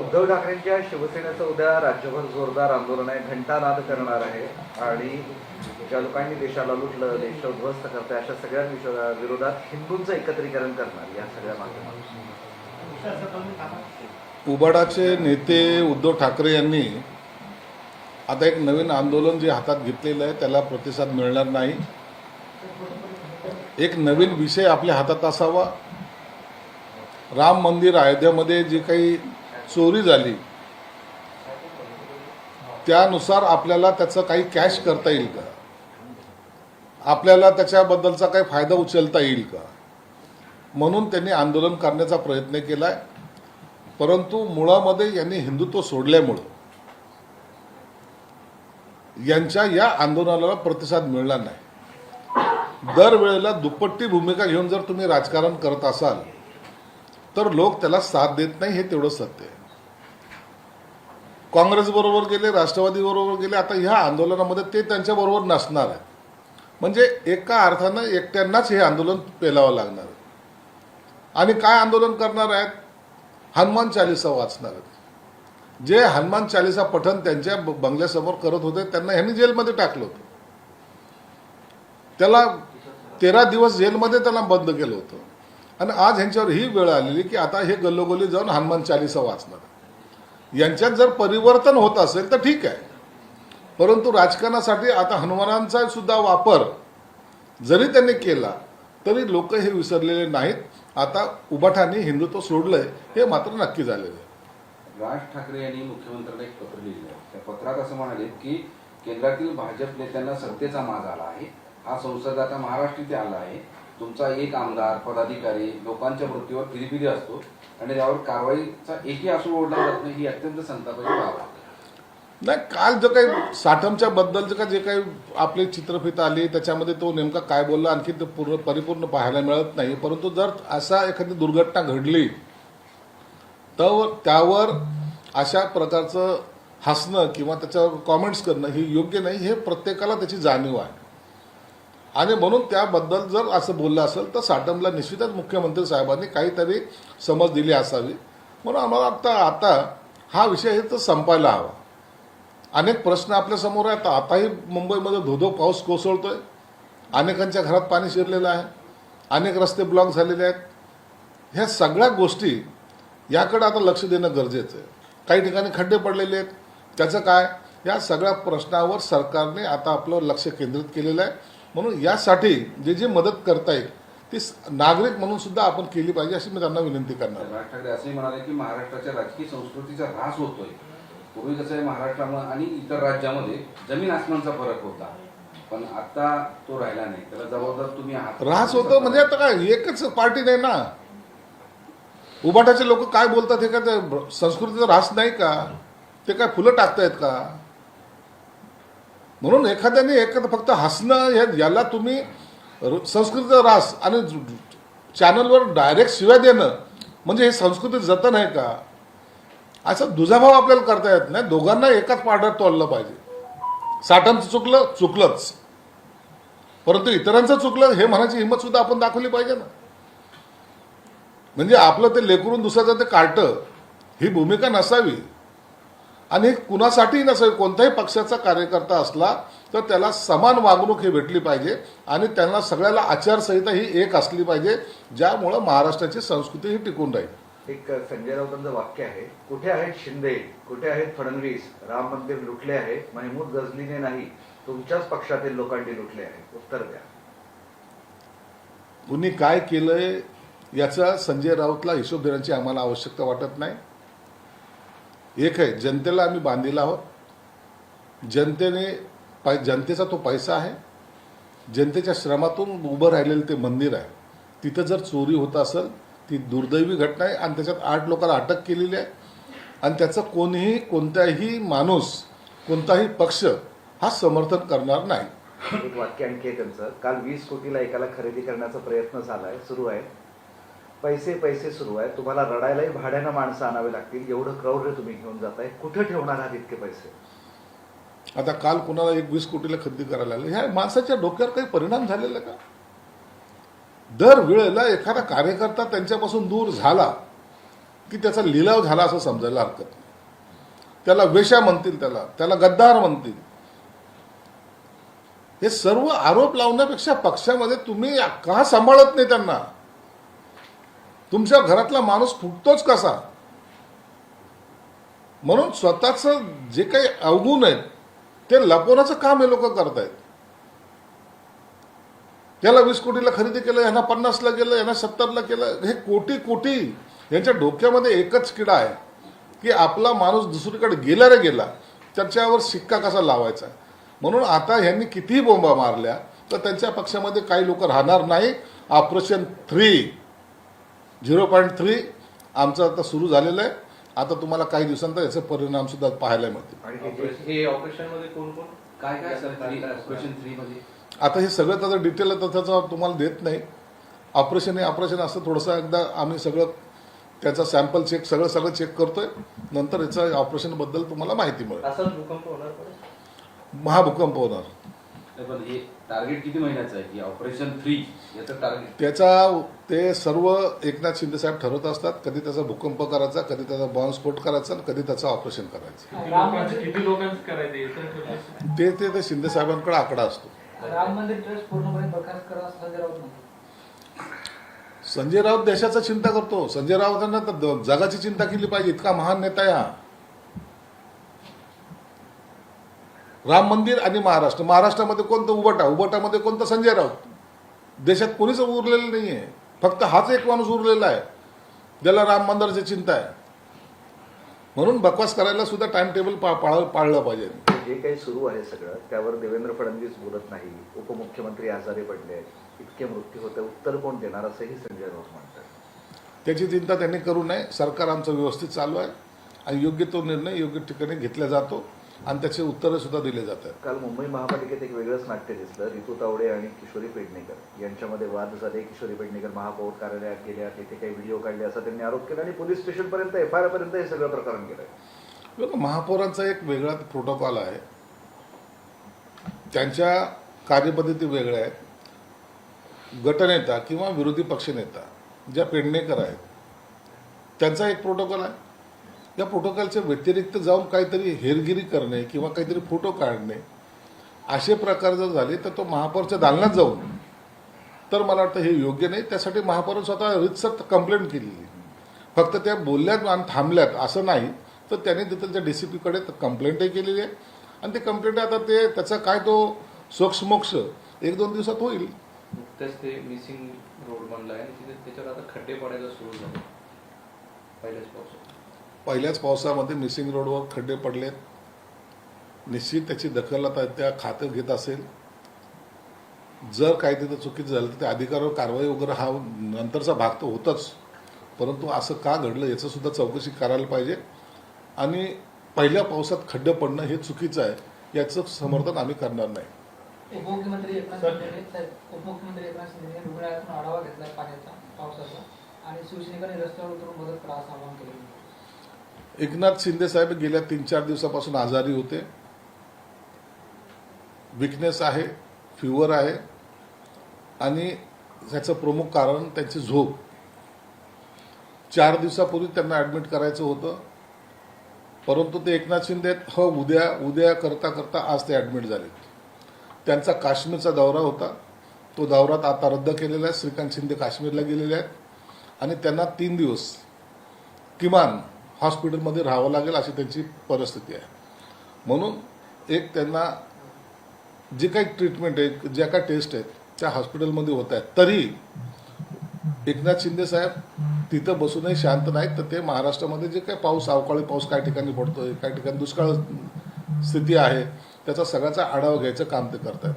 उद्धव ठाकरेंच्या शिवसेनेचं उद्या राज्यभर जोरदार आंदोलन आहे, घंटानाद करणार आहे आणि ज्या लोकांनी देशाला लुटलं, देश उद्ध्वस्त करते अशा सगळ्या विरोधात हिंदूंचं एकत्रीकरण करणार या सगळ्या माध्यमातून उबाडाचे नेते उद्धव ठाकरे यांनी आता एक नवीन आंदोलन जे हातात घेतलेलं आहे त्याला प्रतिसाद मिळणार नाही. एक नवीन विषय आपल्या हातात असावा. राम मंदिर अयोध्यामध्ये जी काही चोरी झाली त्यानुसार आपल्याला त्याचं काही कॅश करता येईल का, आपल्याला त्याच्याबद्दलचा काही फायदा उचलता येईल का, म्हणून त्यांनी आंदोलन करण्याचा प्रयत्न केलाय. परंतु मुळामध्ये यांनी हिंदुत्व सोडल्यामुळं यांच्या या आंदोलनाला प्रतिसाद मिळणार नाही. दरवेळेला दुप्पट्टी भूमिका घेऊन जर तुम्ही राजकारण करत असाल तर लोक त्याला साथ देत नाही, हे तेवढं सत्य आहे. काँग्रेस बरोबर गेले, राष्ट्रवादी बरोबर गेले, आता ह्या आंदोलनामध्ये ते त्यांच्या बरोबर नसणार आहे. म्हणजे एका अर्थानं एकट्यांनाच हे आंदोलन पेलावं लागणार आहे. आणि काय आंदोलन करणार आहेत? हनुमान चालिसा वाचणार आहेत. जे हनुमान चालिसा पठण त्यांच्या बंगल्यासमोर करत होते त्यांना ह्यांनी जेलमध्ये टाकलं होतं. त्याला 13 दिवस जेलमध्ये त्यांना बंद केलं होतं. आणि आज ह्यांच्यावर ही वेळ आलेली की आता हे गल्लोगल्ली जाऊन हनुमान चालिसा वाचणार. यांच्यात जर परिवर्तन होत असेल तर ठीक आहे, परंतु राजकारणासाठी आता हनुमानांचा सुद्धा वापर जरी त्यांनी केला तरी लोक हे विसरलेले नाहीत. आता उबाठांनी हिंदुत्व सोडलंय हे मात्र नक्की झालेलं आहे. राज ठाकरे यांनी मुख्यमंत्र्यांना एक पत्र लिहिलं आहे. त्या पत्रात असं म्हणाले की केंद्रातील भाजप नेत्यांना सत्तेचा माज आला आहे. हा संसद आता महाराष्ट्र इथे आला आहे. तुमचा एक आमदार पदाधिकारी लोकांच्या मृत्यूवर फिरीफिरी असतो आणि त्यावर कारवाईचा एकही आसूड ओढला जात नाही, ही अत्यंत संतापाची बाब आहे. नाही, काल जो काही साठमच्या बद्दलचं का जे काही आपली चित्रफित आली त्याच्यामध्ये तो नेमका काय बोलला आणखी ते परिपूर्ण पाहायला मिळत नाही. परंतु जर असा एखादी दुर्घटना घडली तर त्यावर अशा प्रकारचं हसणं किंवा त्याच्यावर कॉमेंट्स करणं ही योग्य नाही, हे प्रत्येकाला त्याची जाणीव आहे. आणि म्हणून त्याबद्दल जर असं बोललं असेल तर साटमला निश्चितच मुख्यमंत्री साहेबांनी काहीतरी समज दिली असावी. म्हणून आम्हाला वाटतं आता हा विषय हे तर संपायला हवा. अनेक प्रश्न आपल्यासमोर आहेत. आताही मुंबईमध्ये धोधो पाऊस कोसळतोय, अनेकांच्या घरात पाणी शिरलेलं आहे, अनेक रस्ते ब्लॉक झालेले आहेत. ह्या सगळ्या गोष्टी याकडे आता लक्ष देणं गरजेचं आहे. काही ठिकाणी खड्डे पडलेले आहेत, त्याचं काय, या सगळ्या प्रश्नावर सरकारने आता आपलं लक्ष केंद्रित केलेलं आहे. म्हणून यासाठी जे जे मदत करता येईल ती नागरिक म्हणून सुद्धा आपण केली पाहिजे अशी मी त्यांना विनंती करणार. राज ठाकरे असंही म्हणाले की महाराष्ट्राच्या राजकीय संस्कृतीचा ऱ्हास होतोय. पूर्वी कसं आहे, महाराष्ट्रामध्ये आणि इतर राज्यामध्ये जमीन आसमानचा फरक होता, पण आता तो राहिला नाही. त्याला जबाबदार तुम्ही आहात. ऱ्हास होतं म्हणजे आता काय एकच पार्टी नाही ना. उबाटाचे लोक काय बोलतात हे काय संस्कृतीचा ऱ्हास नाही का? ते काय फुलं टाकतायत का? म्हणून एखाद्याने फक्त हसणं याला तुम्ही संस्कृतीचा ऱ्हास आणि चॅनलवर डायरेक्ट शिव्या देणं म्हणजे हे संस्कृती जतन आहे का? असा दुजाभाव आपल्याला करता येत नाही. दोघांना एकाच पारड्यात तोडलं पाहिजे. साठमचं चुकलं चुकलंच, परंतु इतरांचं चुकलं हे म्हणायची हिंमत सुद्धा आपण दाखवली पाहिजे ना. म्हणजे आपलं ते लेकरून दुसऱ्याचं ते कार्टं ही भूमिका नसावी. आणि हे कुणासाठीही नसावी. कोणत्याही पक्षाचा कार्यकर्ता असला तर त्याला समान वागणूक ही भेटली पाहिजे आणि त्यांना सगळ्याला आचारसंहिता ही एक असली पाहिजे, ज्यामुळं महाराष्ट्राची संस्कृती ही टिकून राहील. एक संजय राऊतांचं वाक्य आहे, कुठे आहेत शिंदे, कुठे आहेत फडणवीस? राम मंदिर लुटले आहे, महमूद गझनीने नाही, तुमच्याच पक्षातील लोकांनी लुटले आहे. उत्तर द्या. कुणी काय केलंय याचा संजय राऊतला हिशोब देण्याची आम्हाला आवश्यकता वाटत नाही. एक आहे, जनतेला आम्ही बांधील आहोत. जनतेचा तो पैसा आहे, जनतेच्या श्रमातून उभं राहिलेलं ते मंदिर आहे. तिथं जर चोरी होत असेल ती दुर्दैवी घटना आहे आणि त्याच्यात 8 लोकांना अटक केलेली आहे. आणि त्याचं कोणताही माणूस, कोणताही पक्ष हा समर्थन करणार नाही. एक वाक्य आणखी आहे त्यांचं, काल 20 कोटीला एकाला खरेदी करण्याचा प्रयत्न झालाय, सुरू आहे. पैसे पैसे सुरू आहे. तुम्हाला रडायलाही भाड्यानं माणसं आणावे लागतील, एवढं क्रौर्य तुम्ही घेऊन जाताय. कुठे ठेवणार आहात इतके पैसे? आता काल कुणाला 20 कोटीला खरेदी करायला लागले, ह्या माणसाच्या डोक्यावर काही परिणाम झालेला का? दर वेळेला एखादा कार्यकर्ता त्यांच्यापासून दूर झाला की त्याचा लिलाव झाला असं समजायला हरकत नाही. त्याला वेश्या म्हणतील, त्याला गद्दार म्हणतील. हे सर्व आरोप लावण्यापेक्षा पक्षामध्ये तुम्ही का सांभाळत नाही त्यांना? तुमच्या घरातला माणूस फुटतोच कसा? म्हणून स्वतःच जे काही अवगुण आहेत ते लपवण्याचं काम हे लोक करतायत. याला 20 कोटीला खरेदी केलं, यांना 50ला केलं, यांना 70ला केलं. हे कोटी कोटी यांच्या डोक्यामध्ये एकच किडा आहे की आपला माणूस दुसरीकडे गेला रे गेला, त्याच्यावर शिक्का कसा लावायचा. म्हणून आता ह्यांनी कितीही बोंबा मारल्या तर त्यांच्या पक्षामध्ये काही लोक राहणार नाही. ऑपरेशन 0.3 आमचं आता सुरू झालेलं आहे. आता तुम्हाला काही दिवसांतर याचे परिणाम सुद्धा पाहायला मिळतील. आणि हे ऑपरेशन मध्ये कोण कोण काय काय सर ऑपरेशन 3 मध्ये आता हे सगळं त्याचं डिटेल तर त्याचं तुम्हाला देत नाही. ऑपरेशन हे ऑपरेशन असं थोडंसं एकदा आम्ही सगळं त्याचा सॅम्पल चेक सगळं चेक करतोय. नंतर याचं ऑपरेशनबद्दल तुम्हाला माहिती मिळेल. असाच भूकंप होणार परत? महाभूकंप होणार. पण हे टार्गेट किती महिन्याचं आहे की ऑपरेशन 3 याचं टार्गेट? त्याचा ते सर्व एकनाथ शिंदे साहेब ठरवत असतात. कधी त्याचा भूकंप करायचा, कधी त्याचा बॉम्बस्फोट करायचा, कधी त्याचं ऑपरेशन करायचं. किती लोकांचं करायचं ते शिंदे साहेबांकडे आकडा असतो. राम मंदिर ट्रस्ट पूर्णपणे बरखास्त करा असं संजय राऊत म्हणतात. संजय राऊत देशाचा चिंता करतो. संजय राऊतांना तर जगाची चिंता केली पाहिजे. इतका महान नेता आहे हा. राम मंदिर आणि महाराष्ट्रामध्ये कोणतं उबटामध्ये कोणतं संजय राऊत? देशात कोणीच उरलेलं नाहीये. फक्त हाच एक माणूस उरलेला आहे ज्याला राम मंदिराची चिंता आहे. म्हणून बकवास करायला सुद्धा टाइम टेबल पाळलं पाहिजे. जे काही सुरू आहे सगळं त्यावर देवेंद्र फडणवीस बोलत नाही. उपमुख्यमंत्री आजारी पडले आहेत, इतके मृत्यू होते, उत्तर कोण देणार असंही संजय राऊत म्हणतात. त्याची चिंता त्यांनी करू नये. सरकार आमचं व्यवस्थित चालू आहे आणि योग्य तो निर्णय योग्य ठिकाणी घेतला जातो आणि त्याचे उत्तरं सुद्धा दिले जातात. काल मुंबई महापालिकेत एक वेगळंच नाट्य दिसलं. रितू तावडे आणि किशोरी पेडणेकर यांच्यामध्ये वाद झाले. किशोरी पेडणेकर महापौर कार्यालयात गेल्या, तिथे काही व्हिडिओ काढले असा त्यांनी आरोप केला आणि पोलीस स्टेशनपर्यंत FIR पर्यंत हे सगळं प्रकरण गेलंय. बघा, महापौरांचा एक वेगळा प्रोटोकॉल आहे. त्यांच्या कार्यपद्धती वेगळ्या आहेत. गटनेता किंवा विरोधी पक्षनेता ज्या पेडणेकर आहेत त्यांचा एक प्रोटोकॉल आहे. या प्रोटोकॉलच्या व्यतिरिक्त जाऊन काहीतरी हेरगिरी करणे किंवा काहीतरी फोटो काढणे असे प्रकार जर झाले तर तो महापौरच्या दालनात जाऊन तर मला वाटतं हे योग्य नाही. त्यासाठी महापौरांनी स्वतः रितसर कंप्लेंट केलेली. फक्त त्या बोलल्यात आणि थांबल्यात असं नाही, तर त्याने तिथलच्या DCPकडे कंप्लेंटही केलेली आहे आणि ते कंप्लेंट आता त्याचा काय तो सोक्षमोक्ष 1-2 दिवसात होईल. नुकतेच ते मिसिंग रोड बनलाय आणि तिथे त्याच्यावर आता खड्डे पडायला सुरू झाले पहिल्याच पावसामध्ये मिसिंग रोडवर खड्डे पडलेत. निश्चित त्याची दखल आता त्या खातं घेत असेल. जर काही तिथं चुकीचं झालं तर त्या अधिकाऱ्यावर कारवाई वगैरे हा नंतरचा भाग तर होतच, परंतु असं का घडलं याचं सुद्धा चौकशी करायला पाहिजे. आणि पहिल्या पावसात खड्डे पडणं हे चुकीचं आहे, याचं समर्थन आम्ही करणार नाही. उपमुख्यमंत्री एकनाथ शिंदे रुग्णालयातून आढावा घेतला पाण्याचा पावसाचा आणि शिवसैनिकांनी रस्त्यावर उतरून मदत करा असं आवाहन केलं. एकनाथ शिंदे साहेब गेल्या 3-4 दिवसापासून आजारी होते. विकनेस आहे, फिवर आहे आणि त्याचं प्रमुख कारण त्यांची झोप. 4 दिवसापूर्वी त्यांना ॲडमिट करायचं होतं, परंतु ते एकनाथ शिंदे उद्या करता आज ते ॲडमिट झाले. त्यांचा काश्मीरचा दौरा होता, तो दौरा आता रद्द केलेला आहे. श्रीकांत शिंदे काश्मीरला गेलेले आहेत आणि त्यांना 3 दिवस किमान हॉस्पिटलमध्ये राहावं लागेल अशी त्यांची परिस्थिती आहे. म्हणून एक त्यांना जी काही ट्रीटमेंट आहे, ज्या काही टेस्ट आहेत त्या हॉस्पिटलमध्ये होत आहेत. तरी एकनाथ शिंदे साहेब तिथं बसूनही शांत नाहीत. तर ते महाराष्ट्रामध्ये जे काही अवकाळी पाऊस काही ठिकाणी पडतोय, काही ठिकाणी दुष्काळ स्थिती आहे, त्याचा सगळ्याचा आढावा घ्यायचं काम ते करत आहेत.